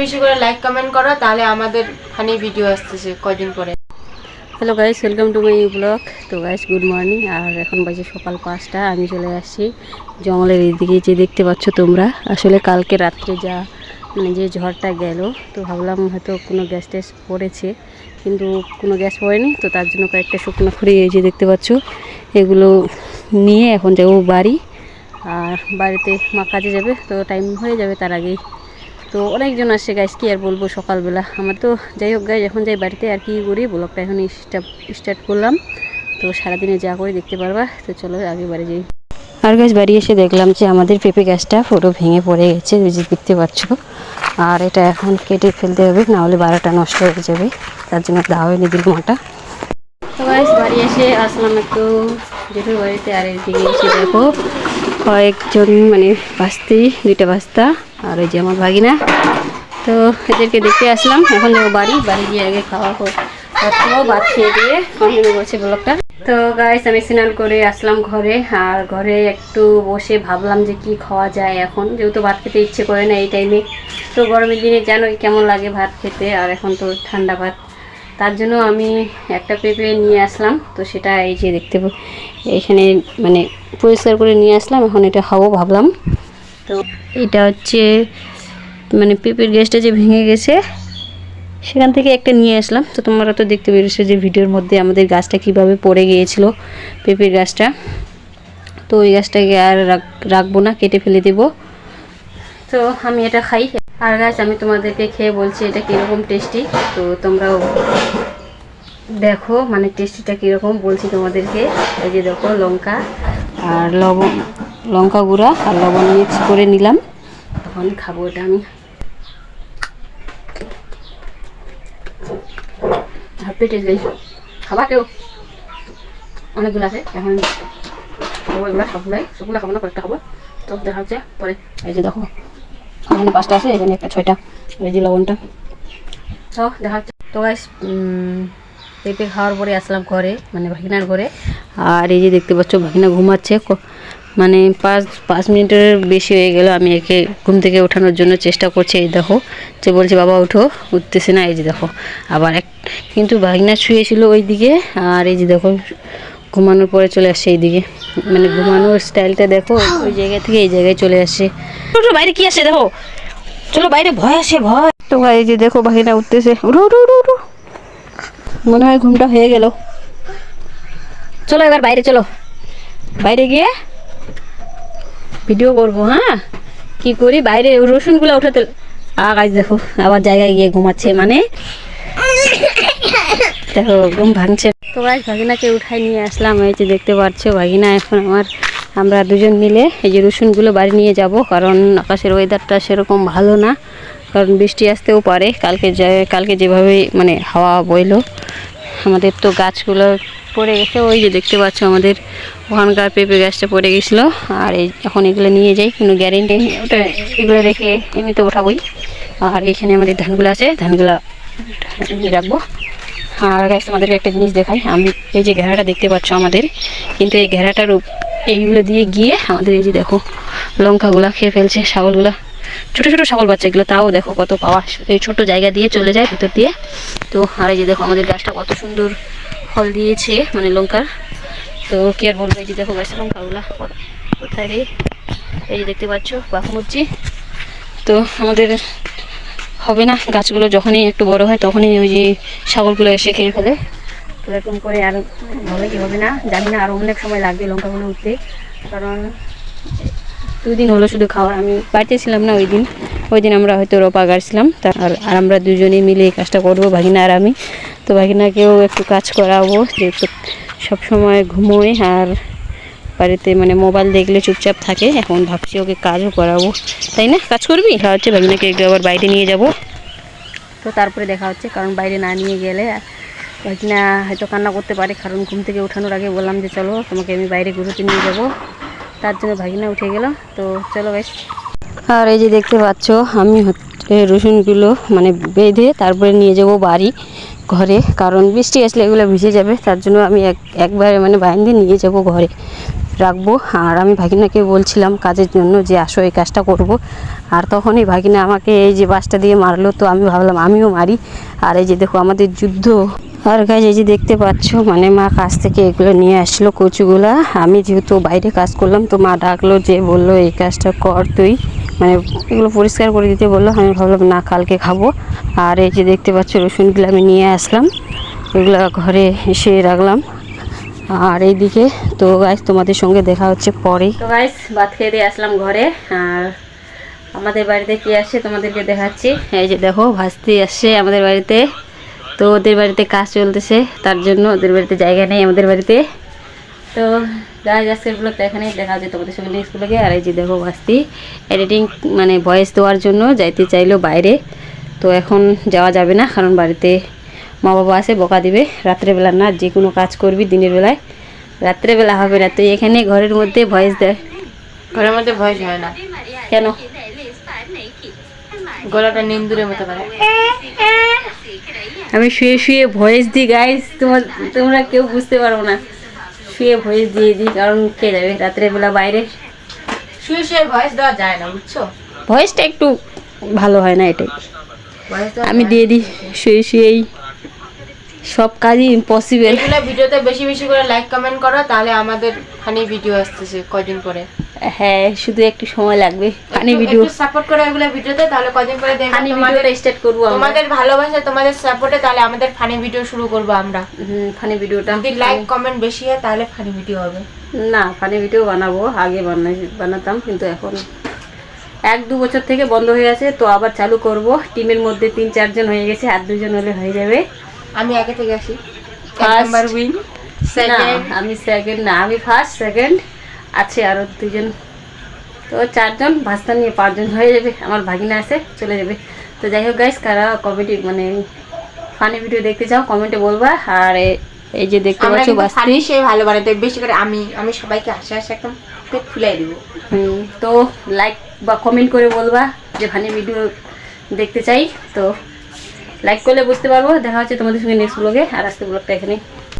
বেশি করে like comment করো, তাহলে আমাদের ফানি ভিডিও আসতেছে কয়দিন পরে। Hello guys, welcome to my blog. তো গাইস, গুড মর্নিং। আর এখন বাজে সকাল 5টা। আমি চলে আসছি জঙ্গলের এইদিকে, যে দেখতে পাচ্ছ তোমরা। আসলে কালকে রাত্রে যে ঝড়টা গেল, তো ভাবলাম হয়তো কোনো গ্যাস ট্যাস পড়েছে, কিন্তু কোনো গ্যাস পড়েনি। তো তার জন্য কয়েকটা শুকনো খড়ি এই যে দেখতে পাচ্ছ, এগুলো নিয়ে এখন যাবো বাড়ি। আর বাড়িতে মা কাজে যাবে, তো টাইম হয়ে যাবে তার আগেই। তো অনেকজন আসছে গাইস, কি আর বলবো সকালবেলা। আমার তো যাই হোক গাইস, এখন যাই বাড়িতে। আর কি করি, ব্লগটা এখন স্টার্ট করলাম। তো সারাদিনে যা করে দেখতে পারবা। তো চলো আগে বাড়ি যাই। আর গাইস, বাড়ি এসে দেখলাম যে আমাদের পেঁপে গাছটা পুরো ভেঙে পড়ে গেছে, যে দেখতে পাচ্ছ। আর এটা এখন কেটে ফেলতে হবে, নাহলে বারোটা নষ্ট হয়ে যাবে। তার জন্য দাওয়া এনে দিল মাটা। তো গাইস, বাড়ি এসে আসলাম একটু জেঠুর বাড়িতে। আর এদিকে এসে দেখো কয়েকজন মানে দুইটা বাস্তা আর ওই যে আমার ভাগিনা। তো এদেরকে দেখতে আসলাম। এখন যাবো বাড়ি গিয়ে আগে খাওয়া ভাত খেয়ে দিয়ে কন্টিনিউ করছি ব্লগটা। তো গাইস, আমি স্নান করে আসলাম ঘরে। আর ঘরে একটু বসে ভাবলাম যে কি খাওয়া যায় এখন, যেহেতু ভাত খেতে ইচ্ছে করে না এই টাইমে। তো গরমের দিনে জানোই কেমন লাগে ভাত খেতে, আর এখন তো ঠান্ডা ভাত। তার জন্য আমি একটা পেঁপে নিয়ে আসলাম। তো সেটা এই যে দেখতে এখানে মানে পরিষ্কার করে নিয়ে আসলাম। এখন এটা খাবো ভাবলাম। তো এটা হচ্ছে মানে পেঁপের গাছটা যে ভেঙে গেছে, সেখান থেকে একটা নিয়ে আসলাম। তো তোমরা তো দেখতে পেরেছো যে ভিডিওর মধ্যে আমাদের গাছটা কিভাবে পড়ে গিয়েছিল, পেঁপের গাছটা। তো ওই গাছটাকে আর রাখবো না, কেটে ফেলে দেব। তো আমি এটা খাই। আর গাছ, আমি তোমাদেরকে খেয়ে বলছি এটা কীরকম টেস্টি। তো তোমরাও দেখো মানে টেস্টিটা কীরকম বলছি তোমাদেরকে। এই যে দেখো, লঙ্কা আর লঙ্কা গুঁড়া আর লবণ মিক্স করে নিলাম। তখন খাবো এটা আমি। হ্যাপি টেস্ট গাইস, খাবা কেউ? অনেকগুলো আছে এখন, এগুলো সবগুলো খাবো না, কয়েকটা খাবো। তো দেখা হচ্ছে পরে। এই যে দেখো, এখানে 5টা আছে, এখানে একটা 6টা। এই যে লবণটা। তো দেখা হচ্ছে। তো গাইস, পেঁপে খাওয়ার পরে আসলাম ঘরে, মানে ভাগিনার ঘরে। আর এই যে দেখতে পাচ্ছ, ভাগিনা ঘুমাচ্ছে। মানে 5 মিনিটের বেশি হয়ে গেল। আমি একে ঘুম থেকে ওঠানোর জন্য চেষ্টা করছি। এই দেখো, যে বলছে বাবা উঠো, উঠতেছে না। এই যে দেখো আবার কিন্তু ভাগিনা শুয়েছিল ওই দিকে। আর এই যে দেখো, ঘুমানোর পরে চলে আসছে এইদিকে। মানে ঘুমানোর স্টাইলটা দেখো, ওই জায়গা থেকে এই জায়গায় চলে আসছে। বাইরে কি আসে দেখো, চলো বাইরে, ভয় আসে ভয়। তো এই যে দেখো, ভাগিনা উঠতেছে। উঠো উঠো উঠো উঠো, মনে হয় ঘুমটা হয়ে গেল। চলো এবার বাইরে চলো, বাইরে গিয়ে ভিডিও করবো। হ্যাঁ, কি করি বাইরে রসুনগুলো উঠাতে। গাছ দেখো, আবার জায়গায় গিয়ে ঘুমাচ্ছে। মানে দেখো ঘুম ভাঙছে। তো গাছ, ভাগিনাকে উঠাই নিয়ে আসলাম। এই যে দেখতে পাচ্ছ, ভাগিনা এখন আমরা দুজন মিলে এই যে রসুনগুলো বাড়ি নিয়ে যাব। কারণ আকাশের ওয়েদারটা সেরকম ভালো না, কারণ বৃষ্টি আসতেও পারে। কালকে যেভাবে মানে হাওয়া বইলো, আমাদের তো গাছগুলো পড়ে গেছে। ওই যে দেখতে পাচ্ছ, আমাদের ওখানকার পেঁপে গাছটা পড়ে গেছিলো। আর এখন এগুলো নিয়ে যাই, কোনো গ্যারেন্টি নেই। ওটা এগুলো রেখে এমনিতে ওঠাবোই। আর এখানে আমাদের ধানগুলো আছে, ধানগুলো রাখবো। আর গাছ, তোমাদেরকে একটা জিনিস দেখাই। আমি এই যে ঘেরাটা দেখতে পাচ্ছ আমাদের, কিন্তু এই ঘেরাটার এইগুলো দিয়ে গিয়ে আমাদের এই যে দেখো, লঙ্কাগুলা খেয়ে ফেলছে ছাগলগুলা। ছোটো ছোটো ছাগল বাচ্চাগুলো, তাও দেখো কত পাওয়া। এই ছোটো জায়গা দিয়ে চলে যায় ভিতর দিয়ে। তো আর এই যে দেখো, আমাদের গাছটা কত সুন্দর ফল দিয়েছে, মানে লঙ্কার। তো কি আর বলবো, এই যে দেখো গাছের লঙ্কাগুলা কোথায় রে। এই যে দেখতে পাচ্ছ, বাসমুচি। তো আমাদের হবে না, গাছগুলো যখনই একটু বড় হয় তখনই ওই যে ছাগলগুলো এসে খেয়ে ফেলে। তো এরকম করে আর হবে কি হবে না জানি না, আরও অনেক সময় লাগবে লঙ্কাগুলো উঠতে। কারণ 2 দিন হলো শুধু খাওয়া। আমি বাড়িতে ছিলাম না ওই দিন আমরা হয়তো রোপা গাড়ছিলাম। আর আমরা দুজনে মিলে এই কাজটা করবো, ভাগিনা আর আমি। তো ভাগিনাকেও একটু কাজ করাবো, যেহেতু সবসময় ঘুমোয় আর বাড়িতে মানে মোবাইল দেখলে চুপচাপ থাকে। এখন ভাবছি ওকে কাজও করাবো, তাই না? কাজ করবি? দেখা হচ্ছে, ভাগিনাকে একটু আবার বাইরে নিয়ে যাব। তো তারপরে দেখা হচ্ছে, কারণ বাইরে না নিয়ে গেলে ভাগিনা হয়তো কান্না করতে পারে। কারণ ঘুম থেকে ওঠানোর আগে বললাম যে চলো তোমাকে আমি বাইরে ঘুরতে নিয়ে যাব, তার জন্য ভাগিনা উঠে গেল। তো চলো গাইস। আর এই যে দেখতে পাচ্ছ, আমি রসুনগুলো মানে বেঁধে তারপরে নিয়ে যাব বাড়ি ঘরে, কারণ বৃষ্টি আসলে এগুলো ভিজে যাবে। তার জন্য আমি একবারে মানে বাইন্ধে নিয়ে যাব ঘরে। রাখবো। আর আমি ভাগিনাকে বলছিলাম কাজের জন্য যে আসো এই কাজটা করব। আর তখনই ভাগিনা আমাকে এই যে বাসটা দিয়ে মারলো, তো আমি ভাবলাম আমিও মারি। আর এই যে দেখো আমাদের যুদ্ধ। আর গাছ এই যে দেখতে পাচ্ছ মানে মা কাজ থেকে এগুলো নিয়ে আসলো কচুগুলা। আমি যেহেতু বাইরে কাজ করলাম তো মা ডাকলো, যে বললো এই কাজটা কর তুই, মানে এগুলো পরিষ্কার করে দিতে বললো। আমি ভাবলাম না কালকে খাবো। আর এই যে দেখতে পাচ্ছ রসুনগুলো আমি নিয়ে আসলাম, এগুলো ঘরে এসে রাখলাম। আর এইদিকে তো গাইস তোমাদের সঙ্গে দেখা হচ্ছে পরে। তো গাইস ভাত খেয়ে দিয়ে আসলাম ঘরে। আর আমাদের বাড়িতে কি আসছে তোমাদেরকে দেখাচ্ছি। এই যে দেখো ভাস্তি আসছে আমাদের বাড়িতে। তো ওদের বাড়িতে কাজ চলতেছে, তার জন্য ওদের বাড়িতে জায়গা নেই আমাদের বাড়িতে। তো গাইস আজকের ব্লগটা এখানেই, দেখা হচ্ছে তোমাদের সঙ্গে নেক্সট ব্লগে। আর এই যে দেখো ভাস্তি এডিটিং মানে ভয়েস দেওয়ার জন্য যাইতে চাইলো বাইরে। তো এখন যাওয়া যাবে না, কারণ বাড়িতে মা বাবা আছে, বকা দিবে। রাত্রেবেলা না, যে কোনো কাজ করবি দিনের বেলায়, রাত্রেবেলা হবে না। তো এখানে ঘরের মধ্যে ভয়েস দেয়। ঘরের মধ্যে ভয়েস হয় না কেন? গলাটা নিন্দুরের মতো করে। আমি শুয়ে শুয়ে ভয়েস দিই গাইস, তোমরা কেউ বুঝতে পারো না। শুয়ে ভয়েস দিয়ে দিই, কারণ কে যাবে রাত্রেবেলা বাইরে। শুয়ে শুয়ে ভয়েস দেওয়া যায় না, বুঝছো? ভয়েসটা একটু ভালো হয় না, এটাই ভয়েস দেওয়া আমি দিয়ে দিই শুয়ে শুয়েই। সব কাজই ইম্পসিবল। এগুলো ভিডিওতে বেশি বেশি করে লাইক কমেন্ট করো, তাহলে আমাদের ফানি ভিডিও আসতেছে কদিন পরে। হ্যাঁ, শুধু একটু সময় লাগবে। ফানি ভিডিও সাপোর্ট করো এগুলো ভিডিওতে, তাহলে কদিন পরে দেখো ফানি ভিডিওটা স্টার্ট করব আমরা। তোমাদের ভালোবাসা, তোমাদের সাপোর্টে তাহলে আমাদের ফানি ভিডিও শুরু করব আমরা। ফানি ভিডিওটা যদি লাইক কমেন্ট বেশি হয় তাহলে ফানি ভিডিও হবে। না, ফানি ভিডিও বানাবো, আগে বানাতাম, কিন্তু এখন 1-2 বছর থেকে বন্ধ হয়ে আছে। তো আবার চালু করব। টিমের মধ্যে 3-4 জন হয়ে গেছে, আর 2 জন হলে হয়ে যাবে। আমি আগে থেকে আসি, ফার্স্ট নাম্বার উইন, সেকেন্ড আমি সেকেন্ড না, আমি ফার্স্ট সেকেন্ড, আছে আরো 2 জন। তো 4 জন, ভাস্তা নিয়ে 5 জন হয়ে যাবে। আমার ভাগিনা আছে, চলে যাবে। তো যাই হোক গাইস, কারা কমেডি মানে ফানি ভিডিও দেখতে চাও কমেন্টে বলবা। আর এই যে দেখতে পাচ্ছ বাস্তি, ফানি সে ভালো বানাতে, বেশি করে আমি সবাইকে হাসি হাসি একদম পেট ফুলাই দিব। তো লাইক বা কমেন্ট করে বলবা যে ফানি ভিডিও দেখতে চাই। তো লাইক করলে বুঝতে পারবো। দেখা হচ্ছে তোমাদের সঙ্গে নেক্সট ব্লগে। আর আজকে ব্লগটা এখানে।